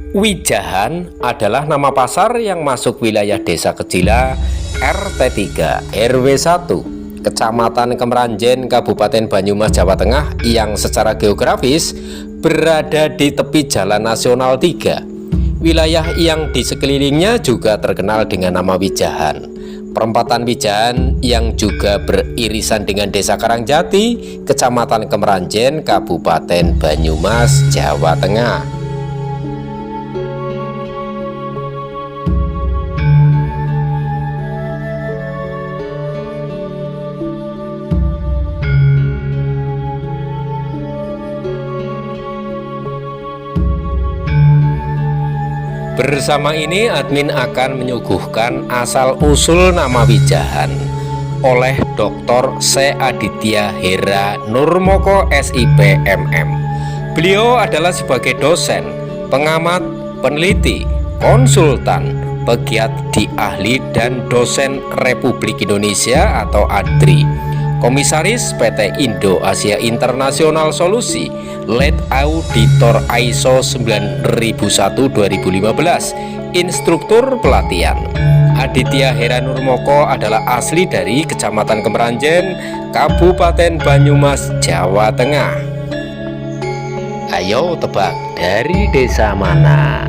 Wijahan adalah nama pasar yang masuk wilayah Desa Kejila RT 3 RW 1 Kecamatan Kemeranjen, Kabupaten Banyumas, Jawa Tengah, yang secara geografis berada di tepi Jalan Nasional 3. Wilayah yang di sekelilingnya juga terkenal dengan nama Wijahan. Perempatan Wijahan yang juga beririsan dengan Desa Karangjati, Kecamatan Kemeranjen, Kabupaten Banyumas, Jawa Tengah. Bersama ini admin akan menyuguhkan asal-usul nama Wijahan oleh Dr. C. Aditya Hera Nurmoko SIP MM. Beliau adalah sebagai dosen, pengamat, peneliti, konsultan, pegiat di ahli dan dosen Republik Indonesia atau ADRI, Komisaris PT Indo Asia Internasional Solusi, Lead Auditor ISO 9001-2015, Instruktur Pelatihan. Aditya Hera Nurmoko adalah asli dari Kecamatan Kemeranjen, Kabupaten Banyumas, Jawa Tengah. Ayo tebak, dari desa mana?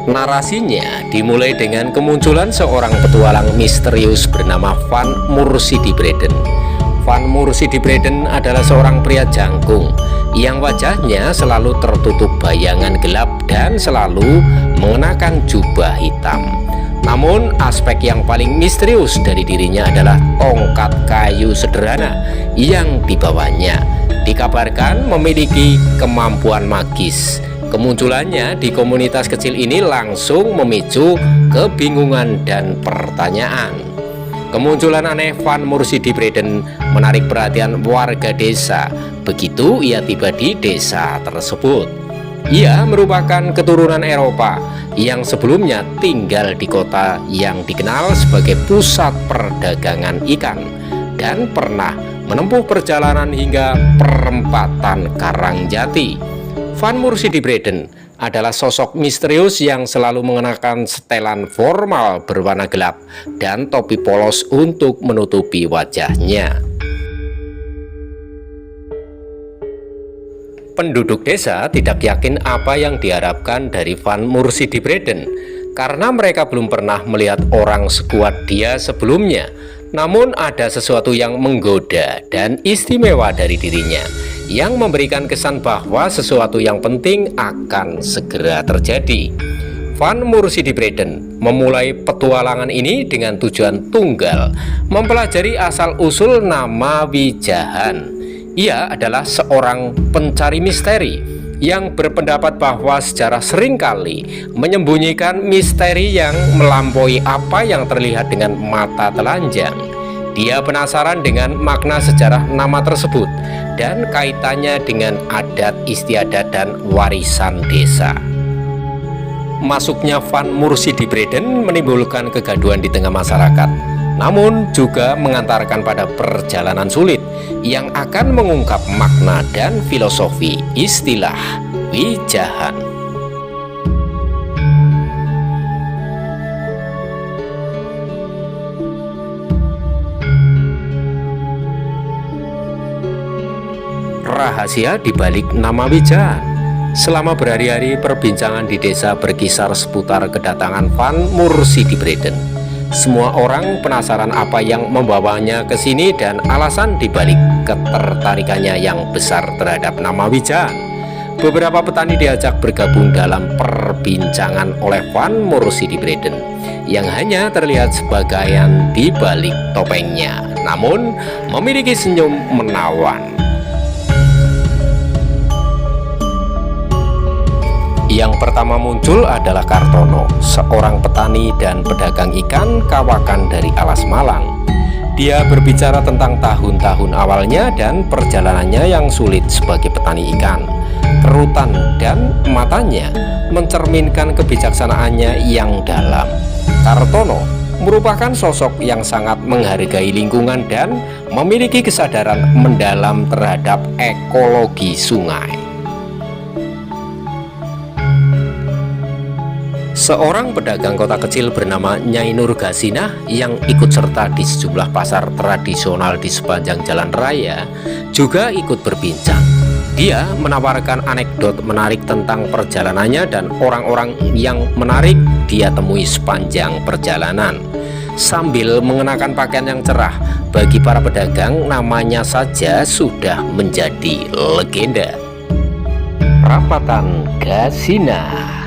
Narasinya dimulai dengan kemunculan seorang petualang misterius bernama Van Mursidibreden. Van Mursidibreden adalah seorang pria jangkung yang wajahnya selalu tertutup bayangan gelap dan selalu mengenakan jubah hitam. Namun aspek yang paling misterius dari dirinya adalah tongkat kayu sederhana yang dibawanya. Dikabarkan memiliki kemampuan magis. Kemunculannya di komunitas kecil ini langsung memicu kebingungan dan pertanyaan. Kemunculan aneh Van Mursidibreden menarik perhatian warga desa begitu ia tiba di desa tersebut. Ia merupakan keturunan Eropa yang sebelumnya tinggal di kota yang dikenal sebagai pusat perdagangan ikan dan pernah menempuh perjalanan hingga perempatan Karangjati. Van Mursidibreden adalah sosok misterius yang selalu mengenakan setelan formal berwarna gelap dan topi polos untuk menutupi wajahnya. Penduduk desa tidak yakin apa yang diharapkan dari Van Mursidibreden karena mereka belum pernah melihat orang sekuat dia sebelumnya. Namun ada sesuatu yang menggoda dan istimewa dari dirinya yang memberikan kesan bahwa sesuatu yang penting akan segera terjadi. Van Mursidibreden memulai petualangan ini dengan tujuan tunggal, mempelajari asal-usul nama Wijahan. Ia adalah seorang pencari misteri yang berpendapat bahwa sejarah seringkali menyembunyikan misteri yang melampaui apa yang terlihat dengan mata telanjang. Dia penasaran dengan makna sejarah nama tersebut dan kaitannya dengan adat istiadat dan warisan desa. Masuknya Van Mursidibreden menimbulkan kegaduhan di tengah masyarakat, namun juga mengantarkan pada perjalanan sulit yang akan mengungkap makna dan filosofi istilah Wijahan. Rahasia dibalik nama Wijahan. Selama berhari-hari perbincangan di desa berkisar seputar kedatangan Van Mursidibreden. Semua orang penasaran apa yang membawanya ke sini dan alasan dibalik ketertarikannya yang besar terhadap nama Wijahan. Beberapa petani diajak bergabung dalam perbincangan oleh Van Mursidibreden yang hanya terlihat sebagaian di balik topengnya, namun memiliki senyum menawan. Yang pertama muncul adalah Kartono, seorang petani dan pedagang ikan kawakan dari Alas Malang. Dia berbicara tentang tahun-tahun awalnya dan perjalanannya yang sulit sebagai petani ikan. Kerutan dan matanya mencerminkan kebijaksanaannya yang dalam. Kartono merupakan sosok yang sangat menghargai lingkungan dan memiliki kesadaran mendalam terhadap ekologi sungai. Seorang pedagang kota kecil bernama Nyai Nurgasinah yang ikut serta di sejumlah pasar tradisional di sepanjang jalan raya juga ikut berbincang. Dia menawarkan anekdot menarik tentang perjalanannya dan orang-orang yang menarik dia temui sepanjang perjalanan. Sambil mengenakan pakaian yang cerah, bagi para pedagang namanya saja sudah menjadi legenda. Perapatan Gasinah.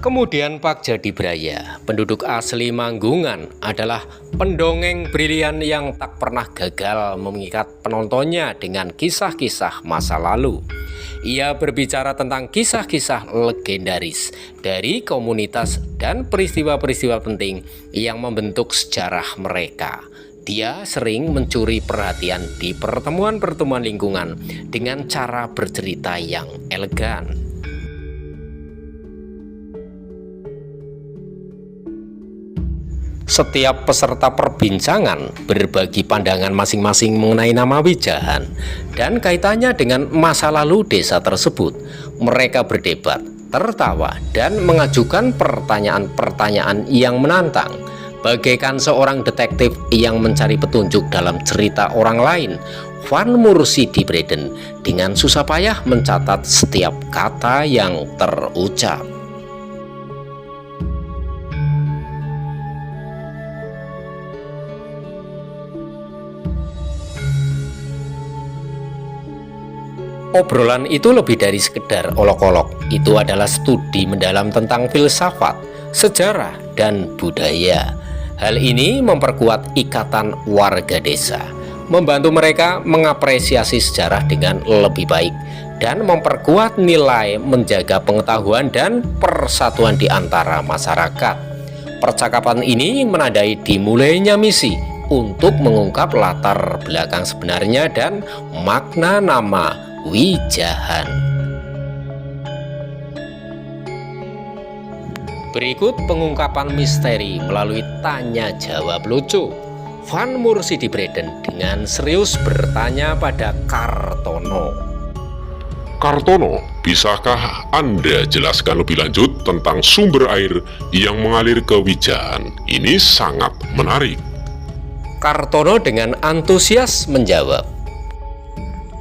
Kemudian Pak Jadibraya, penduduk asli Manggungan, adalah pendongeng brilian yang tak pernah gagal mengikat penontonnya dengan kisah-kisah masa lalu. Ia berbicara tentang kisah-kisah legendaris dari komunitas dan peristiwa-peristiwa penting yang membentuk sejarah mereka. Dia sering mencuri perhatian di pertemuan-pertemuan lingkungan dengan cara bercerita yang elegan. Setiap peserta perbincangan berbagi pandangan masing-masing mengenai nama Wijahan dan kaitannya dengan masa lalu desa tersebut. Mereka berdebat, tertawa, dan mengajukan pertanyaan-pertanyaan yang menantang. Bagaikan seorang detektif yang mencari petunjuk dalam cerita orang lain, Van Mursidibreden dengan susah payah mencatat setiap kata yang terucap. Obrolan itu lebih dari sekedar olok-olok. Itu adalah studi mendalam tentang filsafat, sejarah, dan budaya. Hal ini memperkuat ikatan warga desa, membantu mereka mengapresiasi sejarah dengan lebih baik, dan memperkuat nilai menjaga pengetahuan dan persatuan di antara masyarakat. Percakapan ini menandai dimulainya misi untuk mengungkap latar belakang sebenarnya dan makna nama Wijahan. Berikut pengungkapan misteri melalui tanya jawab lucu. Van Mursidibreden dengan serius bertanya pada Kartono. Kartono, bisakah Anda jelaskan lebih lanjut tentang sumber air yang mengalir ke Wijahan? Ini sangat menarik. Kartono dengan antusias menjawab,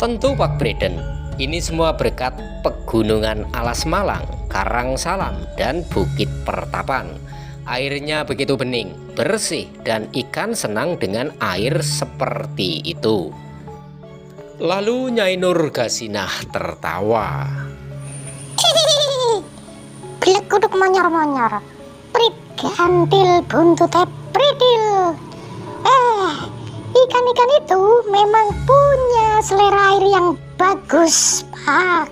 "Tentu Pak Breden, ini semua berkat pegunungan Alas Malang, Karang Salam, dan Bukit Pertapan. Airnya begitu bening, bersih, dan ikan senang dengan air seperti itu." Lalu Nyai Nurgasinah tertawa. Belek kuduk monyor-monyor, prit gantil buntute pridil. Ikan-ikan itu memang punya selera air yang bagus, Pak.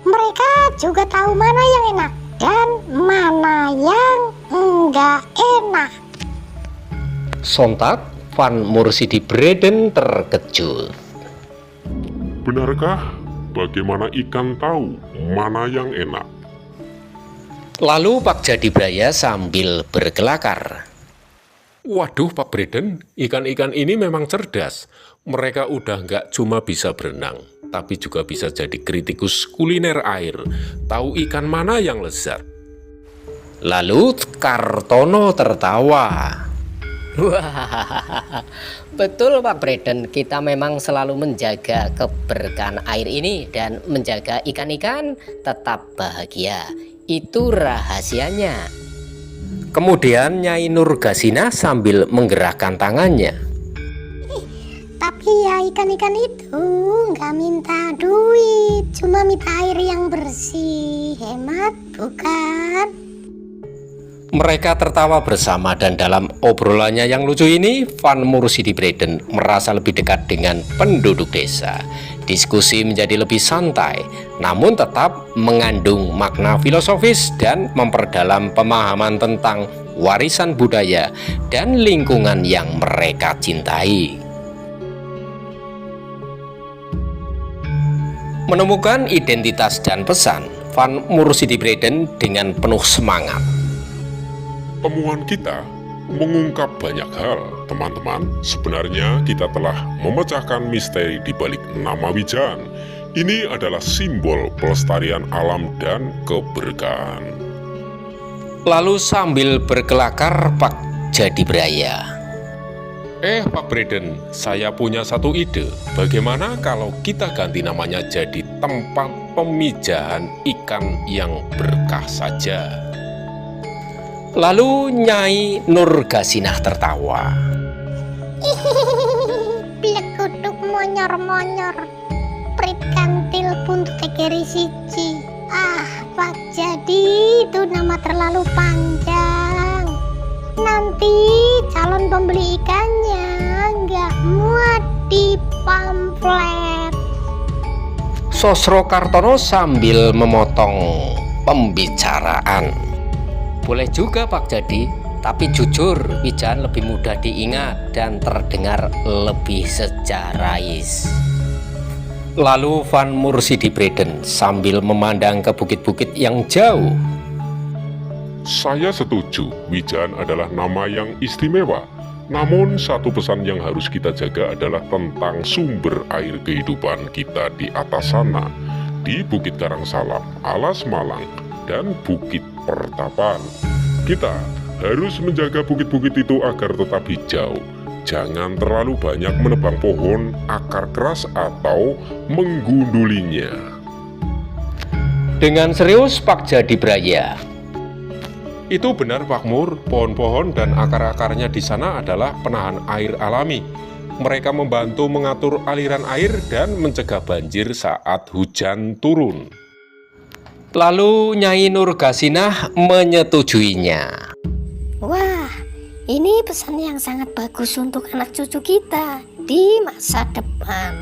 Mereka juga tahu mana yang enak dan mana yang enggak enak. Sontak Van Mursidibreden terkejut. Benarkah? Bagaimana ikan tahu mana yang enak? Lalu Pak Jadibraya sambil berkelakar, Waduh Pak Breden, ikan-ikan ini memang cerdas. Mereka udah nggak cuma bisa berenang, tapi juga bisa jadi kritikus kuliner air. Tahu ikan mana yang lezat. Lalu Kartono tertawa. Wah, betul Pak Breden, kita memang selalu menjaga keberkahan air ini dan menjaga ikan-ikan tetap bahagia. Itu rahasianya. Kemudian Nyai Nurgasinah sambil menggerakkan tangannya. Tapi ya ikan-ikan itu nggak minta duit, cuma minta air yang bersih. Hemat bukan? Mereka tertawa bersama dan dalam obrolannya yang lucu ini, Van Mursidibreden merasa lebih dekat dengan penduduk desa. Diskusi menjadi lebih santai, namun tetap mengandung makna filosofis dan memperdalam pemahaman tentang warisan budaya dan lingkungan yang mereka cintai. Menemukan identitas dan pesan, Van Mursidibreden dengan penuh semangat. Temuan kita mengungkap banyak hal, teman-teman. Sebenarnya kita telah memecahkan misteri di balik nama Wijahan. Ini adalah simbol pelestarian alam dan keberkahan. Lalu sambil berkelakar Pak Jadibraya, Pak Braden, saya punya satu ide. Bagaimana kalau kita ganti namanya jadi tempat pemijahan ikan yang berkah saja? Lalu Nyai Nurgasinah tertawa. Blekuduk monyor-monyor, prit kantil buntut tegeri siji. Pak Jadi, itu nama terlalu panjang. Nanti calon pembeli ikannya nggak muat di pamflet. Sosro Kartono sambil memotong pembicaraan. Boleh juga Pak Jadi, tapi jujur Wijahan lebih mudah diingat dan terdengar lebih sejarais. Lalu Van Mursidi Braden sambil memandang ke bukit-bukit yang jauh. Saya setuju, Wijahan adalah nama yang istimewa. Namun satu pesan yang harus kita jaga adalah tentang sumber air kehidupan kita di atas sana, di Bukit Karangsalam, Alas Malang, dan Bukit Pertapan. Kita harus menjaga bukit-bukit itu agar tetap hijau. Jangan terlalu banyak menebang pohon, akar keras, atau menggundulinya. Dengan serius Pak Jadibraya, Itu benar Pak Mur, pohon-pohon dan akar-akarnya di sana adalah penahan air alami. Mereka membantu mengatur aliran air dan mencegah banjir saat hujan turun. lalu Nyai Nurgasinah menyetujuinya. Wah, ini pesan yang sangat bagus untuk anak cucu kita di masa depan.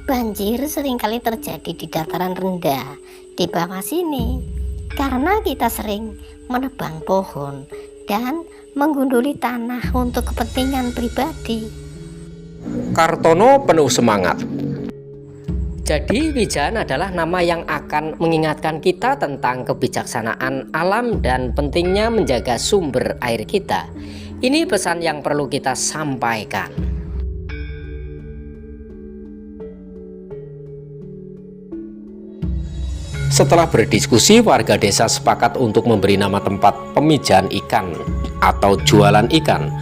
Banjir seringkali terjadi di dataran rendah di bawah sini karena kita sering menebang pohon dan menggunduli tanah untuk kepentingan pribadi. Kartono penuh semangat. Jadi Wijahan adalah nama yang akan mengingatkan kita tentang kebijaksanaan alam dan pentingnya menjaga sumber air kita. Ini pesan yang perlu kita sampaikan. Setelah berdiskusi, warga desa sepakat untuk memberi nama tempat pemijahan ikan atau jualan ikan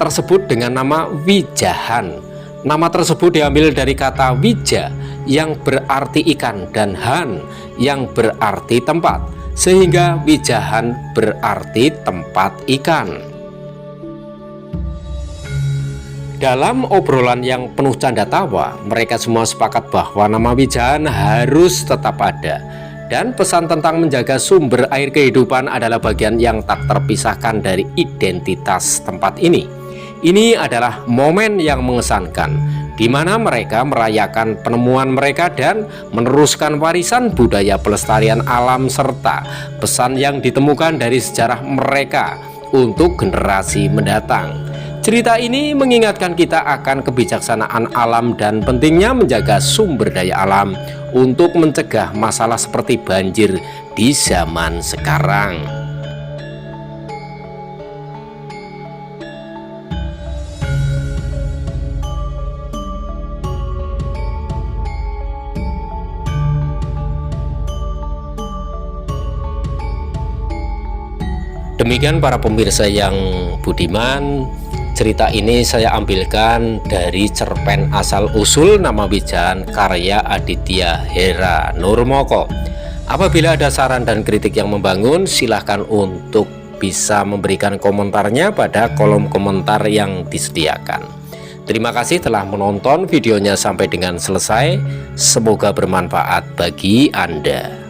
tersebut dengan nama Wijahan. Nama tersebut diambil dari kata wija yang berarti ikan dan han yang berarti tempat, sehingga Wijahan berarti tempat ikan. Dalam obrolan yang penuh canda tawa, mereka semua sepakat bahwa nama Wijahan harus tetap ada. Dan pesan tentang menjaga sumber air kehidupan adalah bagian yang tak terpisahkan dari identitas tempat ini. Ini adalah momen yang mengesankan, di mana mereka merayakan penemuan mereka dan meneruskan warisan budaya pelestarian alam serta pesan yang ditemukan dari sejarah mereka untuk generasi mendatang. Cerita ini mengingatkan kita akan kebijaksanaan alam dan pentingnya menjaga sumber daya alam untuk mencegah masalah seperti banjir di zaman sekarang. Demikian para pemirsa yang budiman, cerita ini saya ambilkan dari cerpen asal-usul nama Wijahan karya Aditya Hera Nurmoko. Apabila ada saran dan kritik yang membangun, silahkan untuk bisa memberikan komentarnya pada kolom komentar yang disediakan. Terima kasih telah menonton videonya sampai dengan selesai. Semoga bermanfaat bagi Anda.